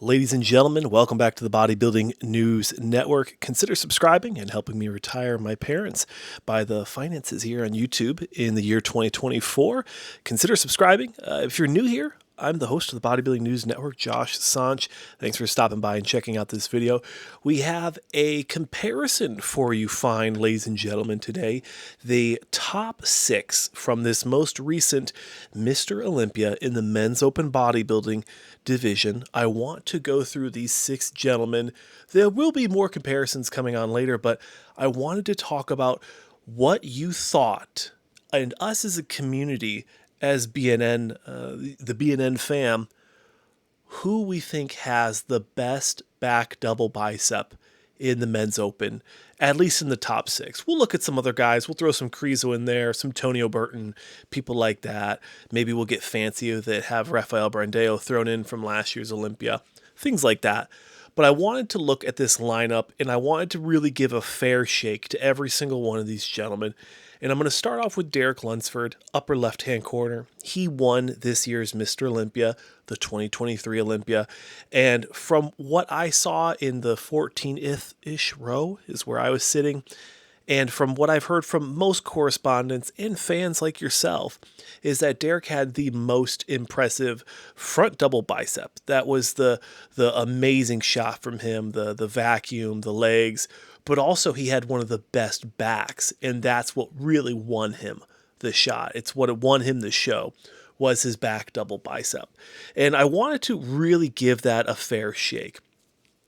Ladies and gentlemen, welcome back to the Bodybuilding News Network. Consider subscribing and helping me retire my parents by the finances here on YouTube in the year 2024. Consider subscribing. If you're new here, I'm the host of the Bodybuilding News Network, Josh Sanch. Thanks for stopping by and checking out this video. We have a comparison for you fine ladies and gentlemen today. The top 6 from this most recent Mr. Olympia in the men's open bodybuilding division. I want to go through these 6 gentlemen. There will be more comparisons coming on later, but I wanted to talk about what you thought and us as a community, as BNN, the BNN fam, who we think has the best back double bicep in the men's open, at least in the top 6. We'll look at some other guys. We'll throw some Crezo in there, some Tonio Burton, people like that. Maybe we'll get fancy with it, have Rafael Brandeo thrown in from last year's Olympia, things like that. But I wanted to look at this lineup, and I wanted to really give a fair shake to every single one of these gentlemen. And I'm going to start off with Derek Lunsford, upper left-hand corner. He won this year's Mr. Olympia, the 2023 Olympia. And from what I saw in the 14th-ish row is where I was sitting, and from what I've heard from most correspondents and fans like yourself, is that Derek had the most impressive front double bicep. That was the amazing shot from him, the vacuum, the legs, but also he had one of the best backs, and that's what really won him the shot. It's what won him the show, was his back double bicep. And I wanted to really give that a fair shake.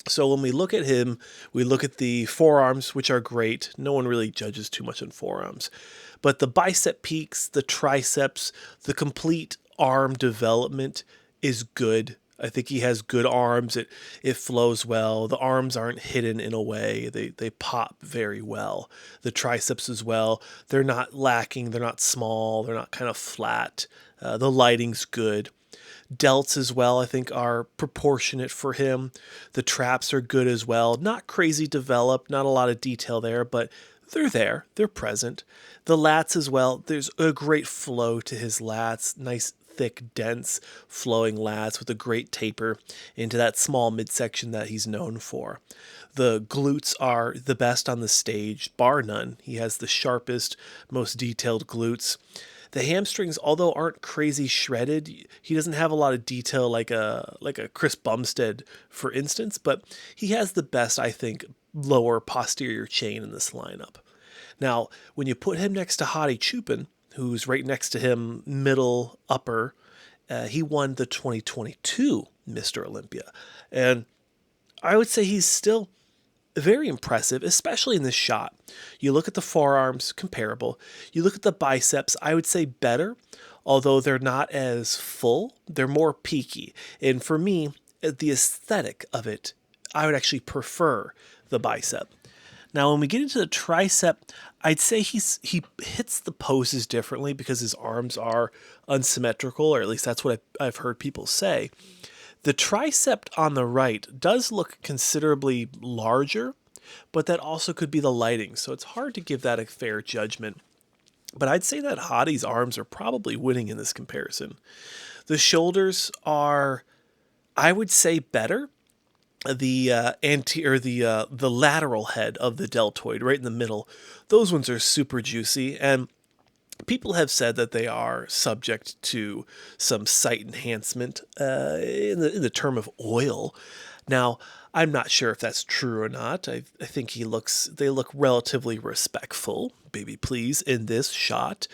So when we look at him, we look at the forearms, which are great. No one really judges too much on forearms. But the bicep peaks, the triceps, the complete arm development is good. I think he has good arms. It flows well. The arms aren't hidden in a way. They pop very well. The triceps as well. They're not lacking. They're not small. They're not kind of flat. The lighting's good. Delts as well, I think, are proportionate for him. The traps are good as well. Not crazy developed, not a lot of detail there, but they're there. They're present. The lats as well, there's a great flow to his lats. Nice, thick, dense, flowing lats with a great taper into that small midsection that he's known for. The glutes are the best on the stage, bar none. He has the sharpest, most detailed glutes. The hamstrings, although aren't crazy shredded, he doesn't have a lot of detail like a Chris Bumstead, for instance, but he has the best, I think, lower posterior chain in this lineup. Now, when you put him next to Hadi Chupin, who's right next to him, middle, upper, he won the 2022 Mr. Olympia. And I would say he's still very impressive, especially in this shot. You look at the forearms, comparable. You look at the biceps, I would say better, although they're not as full. They're more peaky. And for me, the aesthetic of it, I would actually prefer the bicep. Now, when we get into the tricep, I'd say he hits the poses differently because his arms are unsymmetrical, or at least that's what I've heard people say. The tricep on the right does look considerably larger, but that also could be the lighting, so it's hard to give that a fair judgment. But I'd say that Hadi's arms are probably winning in this comparison. The shoulders are, I would say, better. The the lateral head of the deltoid, right in the middle, those ones are super juicy, and people have said that they are subject to some site enhancement in the term of oil. Now, I'm not sure if that's true or not. I think they look relatively respectful, baby please, in this shot.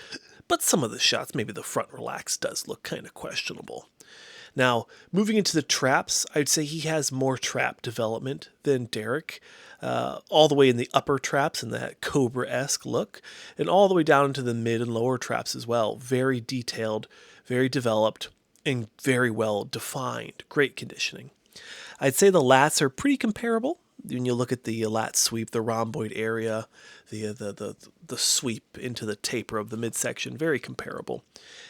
But some of the shots, maybe the front relax does look kind of questionable. Now, moving into the traps, I'd say he has more trap development than Derek, all the way in the upper traps in that Cobra-esque look, and all the way down into the mid and lower traps as well. Very detailed, very developed, and very well defined. Great conditioning. I'd say the lats are pretty comparable. When you look at the lat sweep, the rhomboid area, the sweep into the taper of the midsection, very comparable.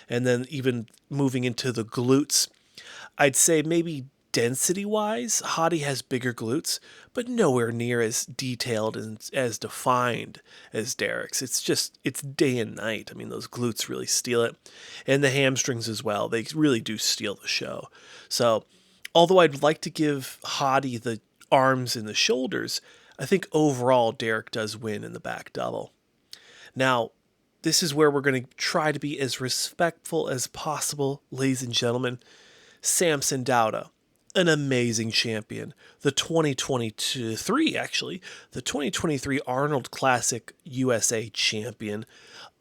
And then even moving into the glutes, I'd say maybe density-wise, Hadi has bigger glutes, but nowhere near as detailed and as defined as Derek's. It's day and night. I mean, those glutes really steal it. And the hamstrings as well. They really do steal the show. So Although I'd like to give Hadi the arms and the shoulders, I think overall Derek does win in the back double. Now, this is where we're going to try to be as respectful as possible, ladies and gentlemen. Samson Dauda, an amazing champion. The 2023 Arnold Classic USA champion.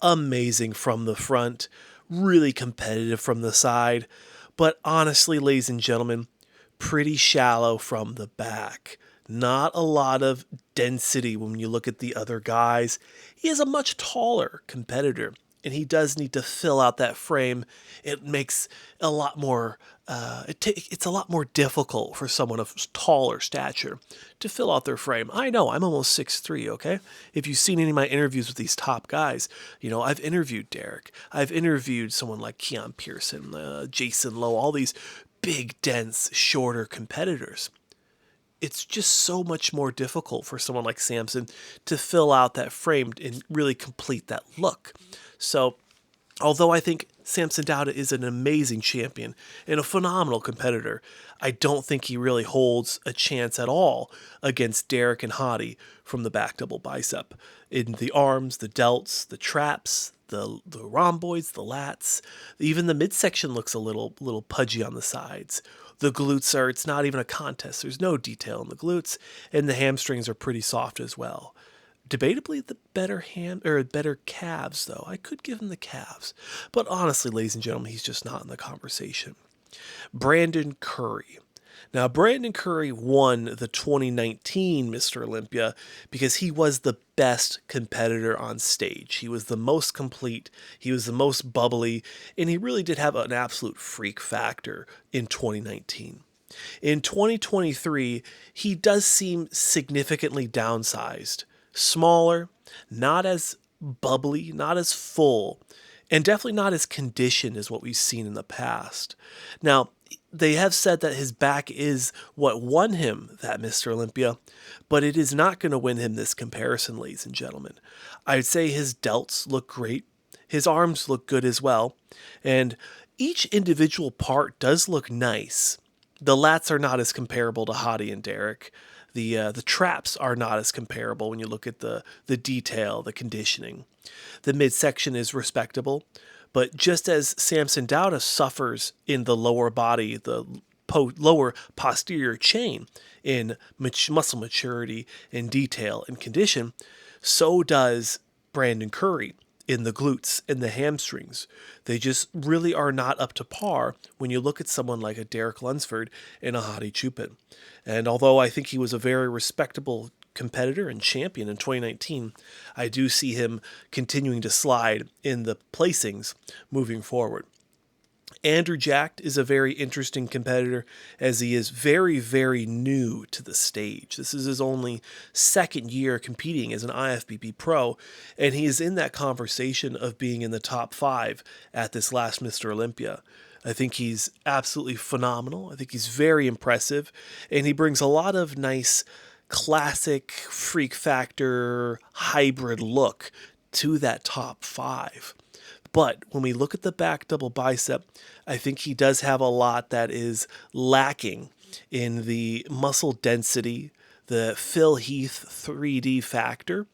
Amazing from the front, really competitive from the side. But honestly, ladies and gentlemen, pretty shallow from the back. Not a lot of density when you look at the other guys. He is a much taller competitor, and he does need to fill out that frame. It makes a lot more, it's a lot more difficult for someone of taller stature to fill out their frame. I know, I'm almost 6'3", okay? If you've seen any of my interviews with these top guys, I've interviewed Derek. I've interviewed someone like Keon Pearson, Jason Lowe, all these big, dense, shorter competitors. It's just so much more difficult for someone like Samson to fill out that frame and really complete that look. So, although I think Samson Dauda is an amazing champion and a phenomenal competitor, I don't think he really holds a chance at all against Derek and Hadi from the back double bicep. In the arms, the delts, the traps, the rhomboids, the lats, even the midsection looks a little pudgy on the sides. The glutes it's not even a contest. There's no detail in the glutes, and the hamstrings are pretty soft as well. Debatably the better calves, though. I could give him the calves. But honestly, ladies and gentlemen, he's just not in the conversation. Brandon Curry. Now, Brandon Curry won the 2019 Mr. Olympia because he was the best competitor on stage. He was the most complete, he was the most bubbly, and he really did have an absolute freak factor in 2019. In 2023, he does seem significantly downsized. Smaller, not as bubbly, not as full, and definitely not as conditioned as what we've seen in the past. Now, they have said that his back is what won him that Mr. Olympia, but it is not going to win him this comparison, ladies and gentlemen. I'd say his delts look great. His arms look good as well. And each individual part does look nice. The lats are not as comparable to Hadi and Derek. The traps are not as comparable when you look at the detail, the conditioning. The midsection is respectable. But just as Samson Dauda suffers in the lower body, the lower posterior chain in muscle maturity and detail and condition, so does Brandon Curry in the glutes and the hamstrings. They just really are not up to par when you look at someone like a Derek Lunsford and a Hadi Chupin. And although I think he was a very respectable competitor and champion in 2019, I do see him continuing to slide in the placings moving forward. Andrew Jacked is a very interesting competitor as he is very, very new to the stage. This is his only second year competing as an IFBB pro, and he is in that conversation of being in the top 5 at this last Mr. Olympia. I think he's absolutely phenomenal. I think he's very impressive, and he brings a lot of nice classic freak factor hybrid look to that top 5. But when we look at the back double bicep, I think he does have a lot that is lacking in the muscle density, the Phil Heath 3D factor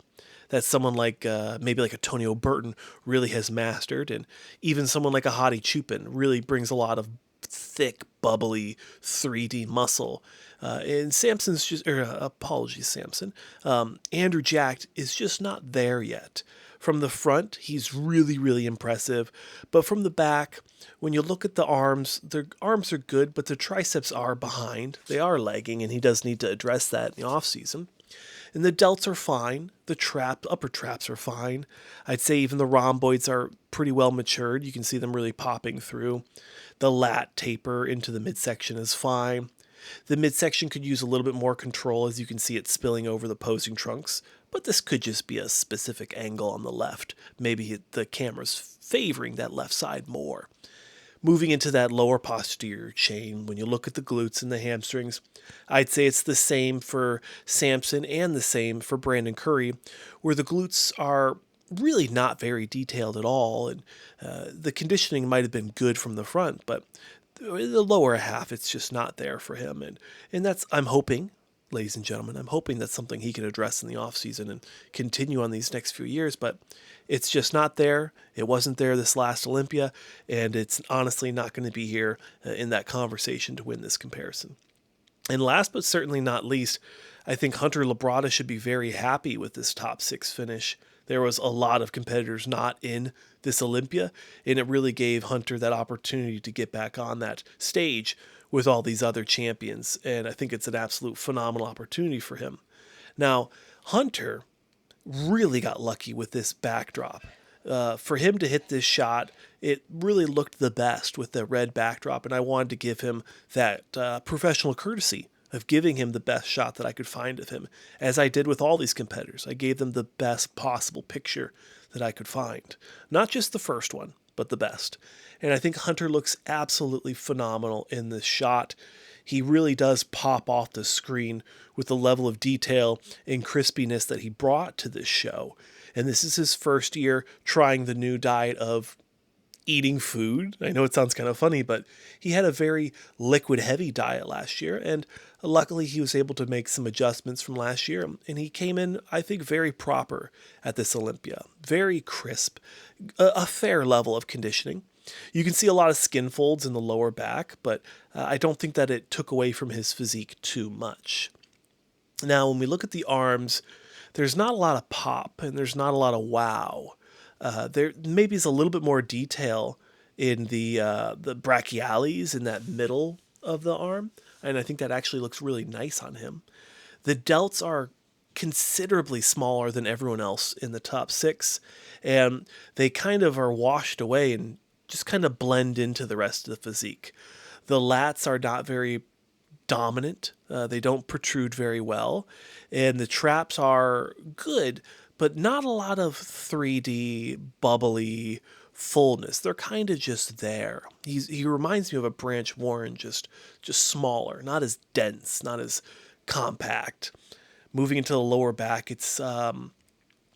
that someone like maybe like a Tonio Burton really has mastered, and even someone like a Hadi Chupin really brings a lot of thick, bubbly 3D muscle. And Samson's just, apologies, Samson. Andrew Jacked is just not there yet. From the front, he's really, really impressive. But from the back, when you look at the arms are good, but the triceps are behind. They are lagging, and he does need to address that in the offseason. And the delts are fine. The upper traps are fine. I'd say even the rhomboids are pretty well matured. You can see them really popping through. The lat taper into the midsection is fine. The midsection could use a little bit more control, as you can see it spilling over the posing trunks, but this could just be a specific angle on the left. Maybe the camera's favoring that left side more. Moving into that lower posterior chain, when you look at the glutes and the hamstrings, I'd say it's the same for Samson and the same for Brandon Curry, where the glutes are really not very detailed at all, and the conditioning might have been good from the front, but the lower half, it's just not there for him. And that's, I'm hoping, ladies and gentlemen, I'm hoping that's something he can address in the offseason and continue on these next few years, but it's just not there. It wasn't there this last Olympia, and it's honestly not going to be here in that conversation to win this comparison. And last but certainly not least, I think Hunter Labrada should be very happy with this top 6 finish. There was a lot of competitors not in this Olympia, and it really gave Hunter that opportunity to get back on that stage with all these other champions, and I think it's an absolute phenomenal opportunity for him. Now, Hunter really got lucky with this backdrop. For him to hit this shot, it really looked the best with the red backdrop, and I wanted to give him that professional courtesy of giving him the best shot that I could find of him, as I did with all these competitors. I gave them the best possible picture that I could find. Not just the first one, but the best. And I think Hunter looks absolutely phenomenal in this shot. He really does pop off the screen with the level of detail and crispiness that he brought to this show. And this is his first year trying the new diet of eating food. I know it sounds kind of funny, but he had a very liquid heavy diet last year, and luckily he was able to make some adjustments from last year, and he came in, I think, very proper at this Olympia. Very crisp, a fair level of conditioning. You can see a lot of skin folds in the lower back, but I don't think that it took away from his physique too much. Now, when we look at the arms, there's not a lot of pop, and there's not a lot of wow. There maybe is a little bit more detail in the brachialis in that middle of the arm, and I think that actually looks really nice on him. The delts are considerably smaller than everyone else in the top 6, and they kind of are washed away and just kind of blend into the rest of the physique. The lats are not very dominant. They don't protrude very well, and the traps are good, but not a lot of 3D, bubbly fullness. They're kind of just there. He reminds me of a Branch Warren, just smaller, not as dense, not as compact. Moving into the lower back, it's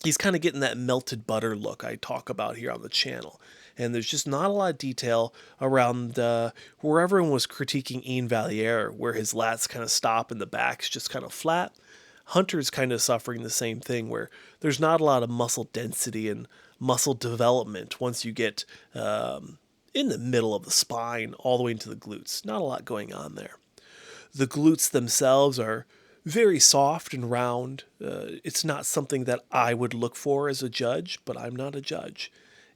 he's kind of getting that melted butter look I talk about here on the channel. And there's just not a lot of detail around where everyone was critiquing Ian Valliere, where his lats kind of stop and the back's just kind of flat. Hunter's kind of suffering the same thing, where there's not a lot of muscle density and muscle development once you get in the middle of the spine all the way into the glutes. Not a lot going on there. The glutes themselves are very soft and round. It's not something that I would look for as a judge, but I'm not a judge.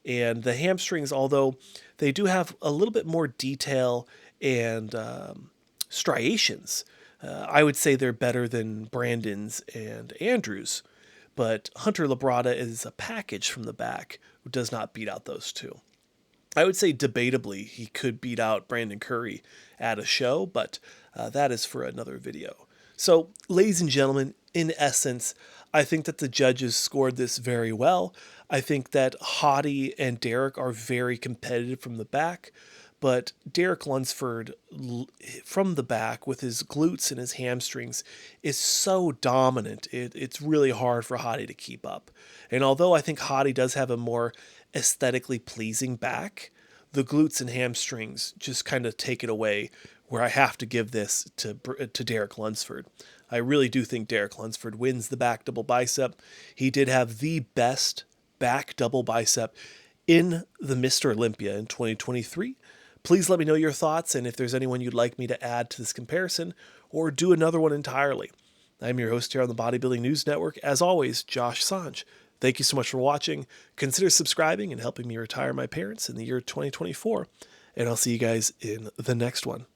And the hamstrings, although they do have a little bit more detail and striations, I would say they're better than Brandon's and Andrew's, but Hunter Labrada is a package from the back who does not beat out those two. I would say debatably he could beat out Brandon Curry at a show, but that is for another video. So, ladies and gentlemen, in essence, I think that the judges scored this very well. I think that Hottie and Derek are very competitive from the back, but Derek Lunsford from the back with his glutes and his hamstrings is so dominant. It's really hard for Hottie to keep up. And although I think Hottie does have a more aesthetically pleasing back, the glutes and hamstrings just kind of take it away, where I have to give this to Derek Lunsford. I really do think Derek Lunsford wins the back double bicep. He did have the best back double bicep in the Mr. Olympia in 2023. Please let me know your thoughts and if there's anyone you'd like me to add to this comparison or do another one entirely. I'm your host here on the Bodybuilding News Network, as always, Josh Sanj. Thank you so much for watching. Consider subscribing and helping me retire my parents in the year 2024. And I'll see you guys in the next one.